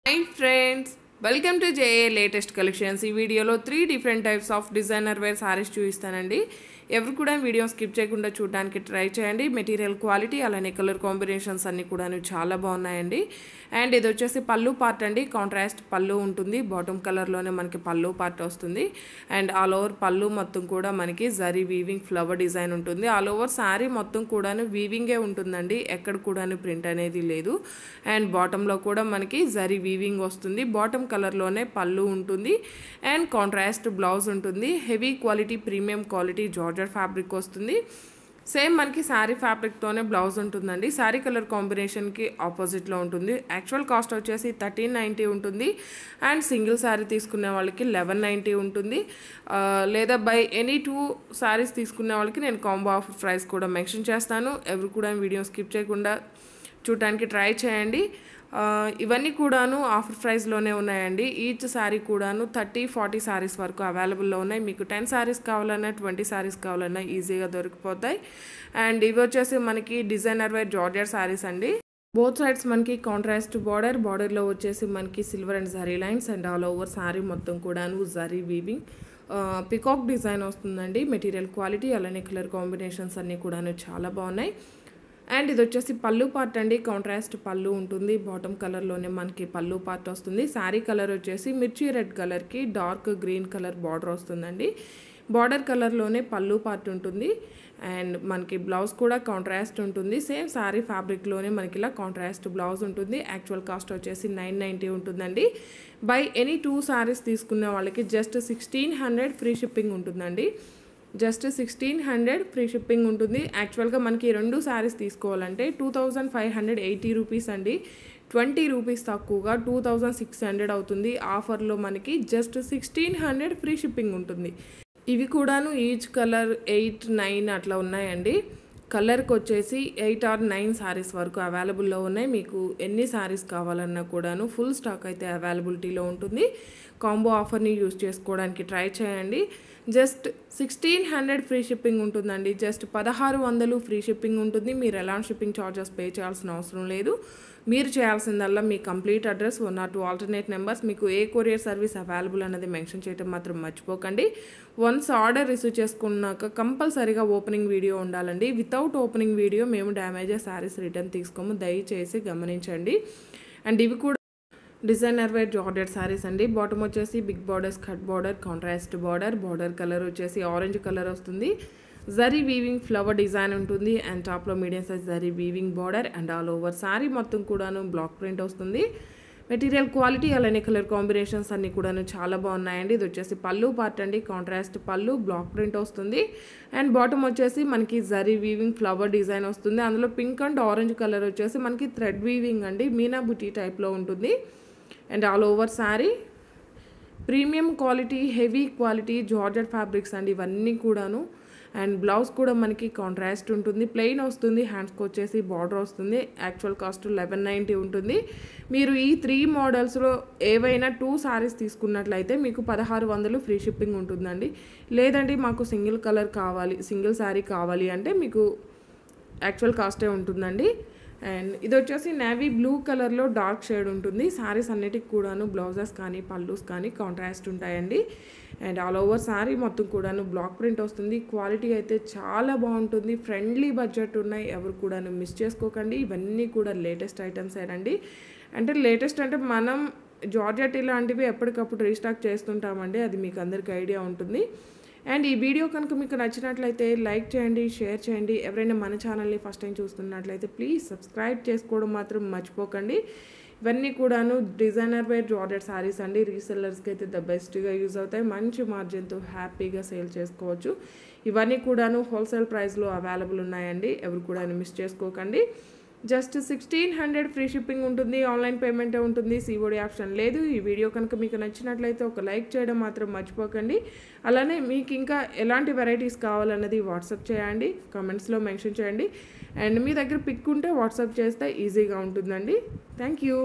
Hi friends, welcome to JA latest collections. ఈ వీడియోలో 3 different types of designer wear sarees చూపిస్తానండి. ఎవరు కూడా వీడియో స్కిప్ చేయకుండా చూడడానికి ట్రై చేయండి. మెటీరియల్ క్వాలిటీ అలానే కలర్ కాంబినేషన్స్ అన్ని కూడా చాలా బాగున్నాయండి. అండ్ ఇది వచ్చేసి పల్లు పార్ట్ అండి. కాంట్రాస్ట్ పల్లు ఉంటుంది. బాటమ్ కలర్లోనే మనకి పల్లు పార్ట్ వస్తుంది. అండ్ ఆల్ ఓవర్ పల్లు మొత్తం కూడా మనకి జరీ వీవింగ్ ఫ్లవర్ డిజైన్ ఉంటుంది. ఆల్ ఓవర్ శారీ మొత్తం కూడాను వీవింగే ఉంటుందండి. ఎక్కడ కూడాను ప్రింట్ అనేది లేదు. అండ్ బాటంలో కూడా మనకి జరీ వీవింగ్ వస్తుంది. బాటమ్ కలర్లోనే పల్లు ఉంటుంది. అండ్ కాంట్రాస్ట్ బ్లౌజ్ ఉంటుంది. Heavy quality premium quality georgette fabric వస్తుంది. సేమ్ మనకి శారీ ఫ్యాబ్రిక్తోనే బ్లౌజ్ ఉంటుందండి. శారీ కలర్ కాంబినేషన్కి ఆపోజిట్లో ఉంటుంది. యాక్చువల్ కాస్ట్ వచ్చేసి 1390 ఉంటుంది. అండ్ సింగిల్ శారీ తీసుకునే వాళ్ళకి 1190 ఉంటుంది. లేదా బై ఎనీ 2 శారీస్ తీసుకునే వాళ్ళకి నేను కాంబో ఆఫర్ ప్రైస్ కూడా మెన్షన్ చేస్తాను. ఎవరు కూడా వీడియో స్కిప్ చేయకుండా చూడటానికి ట్రై చేయండి. ఇవన్నీ కూడాను ఆఫర్ ప్రైస్లోనే ఉన్నాయండి. ఈచ్ శారీ కూడాను 30-40 శారీస్ వరకు అవైలబుల్లో ఉన్నాయి. మీకు 10 శారీస్ కావాలన్నా 20 శారీస్ కావాలన్నా ఈజీగా దొరికిపోతాయి. అండ్ ఇవి వచ్చేసి మనకి డిజైనర్ వేర్ జార్జెట్ శారీస్ అండి. బోత్ సైడ్స్ మనకి కాంట్రాస్ట్ బార్డర్లో వచ్చేసి మనకి silver and zari lines and all over sari మొత్తం కూడాను జరీ వీవింగ్ పికాక్ డిజైన్ వస్తుందండి. మెటీరియల్ క్వాలిటీ అలానే కలర్ కాంబినేషన్స్ అన్నీ కూడాను చాలా బాగున్నాయి. అండ్ ఇది వచ్చేసి పల్లు పార్ట్ అండి. కాంట్రాస్ట్ పల్లు ఉంటుంది. బాటమ్ కలర్లోనే మనకి పల్లు పార్ట్ వస్తుంది. శారీ కలర్ వచ్చేసి మిర్చి రెడ్ కలర్కి డార్క్ గ్రీన్ కలర్ బార్డర్ వస్తుందండి. బార్డర్ కలర్లోనే పల్లు పార్ట్ ఉంటుంది. అండ్ మనకి బ్లౌజ్ కూడా కాంట్రాస్ట్ ఉంటుంది. సేమ్ శారీ ఫ్యాబ్రిక్లోనే మనకి ఇలా కాంట్రాస్ట్ బ్లౌజ్ ఉంటుంది. యాక్చువల్ కాస్ట్ వచ్చేసి 990 ఉంటుందండి. బై ఎనీ 2 శారీస్ తీసుకునే వాళ్ళకి జస్ట్ 1600 ఫ్రీ షిప్పింగ్ ఉంటుందండి. జస్ట్ 1600 ఫ్రీ షిప్పింగ్ ఉంటుంది. యాక్చువల్గా మనకి 2 శారీస్ తీసుకోవాలంటే 2580 రూపీస్ అండి. 20 రూపీస్ తక్కువగా 2600 అవుతుంది. ఆఫర్లో మనకి జస్ట్ 1600 ఫ్రీ షిప్పింగ్ ఉంటుంది. ఇవి కూడాను ఈచ్ కలర్ 8-9 అట్లా ఉన్నాయండి. కలర్కి వచ్చేసి 8 or 9 శారీస్ వరకు అవైలబుల్లో ఉన్నాయి. మీకు ఎన్ని శారీస్ కావాలన్నా కూడాను ఫుల్ స్టాక్ అయితే అవైలబిలిటీలో ఉంటుంది. కాంబో ఆఫర్ని యూజ్ చేసుకోవడానికి ట్రై చేయండి. జస్ట్ 1600 ఫ్రీ షిప్పింగ్ ఉంటుందండి. జస్ట్ 1600 ఫ్రీ షిప్పింగ్ ఉంటుంది. మీరు ఎలాంటి షిప్పింగ్ ఛార్జెస్ పే చేయాల్సిన అవసరం లేదు. మీరు చేయాల్సిందల్లా మీ complete address 1 or 2 alternate numbers మీకు ఏ కొరియర్ సర్వీస్ అవైలబుల్ అనేది మెన్షన్ చేయడం మాత్రం మర్చిపోకండి. వన్స్ ఆర్డర్ రిసీవ్ చేసుకున్నాక కంపల్సరీగా ఓపెనింగ్ వీడియో ఉండాలండి. వితౌట్ ఓపెనింగ్ వీడియో మేము డ్యామేజెస్ శారీస్ రిటర్న్ తీసుకోము. దయచేసి గమనించండి. అండ్ ఇవి కూడా డిజైనర్ వేర్ జార్జెట్ శారీస్ అండి. బాటమ్ వచ్చేసి big borders cut border contrast border colour వచ్చేసి ఆరెంజ్ కలర్ వస్తుంది. జరీ వీవింగ్ ఫ్లవర్ డిజైన్ ఉంటుంది. అండ్ టాప్లో medium size zari weaving border and all over sari మొత్తం కూడాను బ్లాక్ ప్రింట్ వస్తుంది. మెటీరియల్ క్వాలిటీ అలానే కలర్ కాంబినేషన్స్ అన్నీ కూడాను చాలా బాగున్నాయండి. ఇది వచ్చేసి పల్లు పార్ట్ అండి. కాంట్రాస్ట్ పల్లు బ్లాక్ ప్రింట్ వస్తుంది. అండ్ బాటమ్ వచ్చేసి మనకి జరీ వీవింగ్ ఫ్లవర్ డిజైన్ వస్తుంది. అందులో పింక్ అండ్ ఆరెంజ్ కలర్ వచ్చేసి మనకి థ్రెడ్ వీవింగ్ అండి. మీనా బుటీ టైప్లో ఉంటుంది. And all over sari premium quality heavy quality georgette fabrics అండి ఇవన్నీ కూడాను. అండ్ బ్లౌజ్ కూడా మనకి కాంట్రాస్ట్ ఉంటుంది. ప్లెయిన్ వస్తుంది. హ్యాండ్స్కి వచ్చేసి బార్డర్ వస్తుంది. యాక్చువల్ కాస్ట్ 1190 ఉంటుంది. మీరు ఈ 3 మోడల్స్లో ఏవైనా 2 శారీస్ తీసుకున్నట్లయితే మీకు 1600 ఫ్రీ షిప్పింగ్ ఉంటుందండి. లేదంటే మాకు సింగిల్ కలర్ కావాలి సింగిల్ శారీ కావాలి అంటే మీకు యాక్చువల్ కాస్టే ఉంటుందండి. అండ్ ఇది వచ్చేసి నేవీ బ్లూ కలర్లో డార్క్ షేడ్ ఉంటుంది. శారీస్ అన్నిటికి కూడాను బ్లౌజెస్ కానీ పల్లూస్ కానీ కాంట్రాస్ట్ ఉంటాయండి. అండ్ ఆల్ ఓవర్ శారీ మొత్తం కూడాను బ్లాక్ ప్రింట్ వస్తుంది. క్వాలిటీ అయితే చాలా బాగుంటుంది. ఫ్రెండ్లీ బడ్జెట్ ఉన్నాయి. ఎవరు కూడాను మిస్ చేసుకోకండి. ఇవన్నీ కూడా లేటెస్ట్ ఐటమ్స్ ఏనండి. అంటే లేటెస్ట్ అంటే మనం జార్జెట్ ఇలాంటివి ఎప్పటికప్పుడు రీస్టాక్ చేస్తుంటామండి. అది మీకు అందరికీ ఐడియా ఉంటుంది. అండ్ ఈ వీడియో కనుక మీకు నచ్చినట్లయితే లైక్ చేయండి, షేర్ చేయండి. ఎవరైనా మన ఛానల్ని ఫస్ట్ టైం చూస్తున్నట్లయితే ప్లీజ్ సబ్స్క్రైబ్ చేసుకోవడం మాత్రం మర్చిపోకండి. ఇవన్నీ కూడాను డిజైనర్ వేర్ జార్జెట్ శారీస్ అండి. రీసెల్లర్స్కి అయితే ద బెస్ట్గా యూజ్ అవుతాయి. మంచి మార్జిన్తో హ్యాపీగా సేల్ చేసుకోవచ్చు. ఇవన్నీ కూడాను హోల్సేల్ ప్రైస్లో అవైలబుల్ ఉన్నాయండి. ఎవరు కూడా మిస్ చేసుకోకండి. జస్ట్ 1600 ఫ్రీ షిప్పింగ్ ఉంటుంది. ఆన్లైన్ పేమెంటే ఉంటుంది. సిఓడి ఆప్షన్ లేదు. ఈ వీడియో కనుక మీకు నచ్చినట్లయితే ఒక లైక్ చేయడం మాత్రం మర్చిపోకండి. అలానే మీకు ఇంకా ఎలాంటి వెరైటీస్ కావాలన్నది వాట్సాప్ చేయండి. కామెంట్స్లో మెన్షన్ చేయండి. అండ్ మీ దగ్గర పిక్ ఉంటే వాట్సాప్ చేస్తే ఈజీగా ఉంటుందండి. Thank you.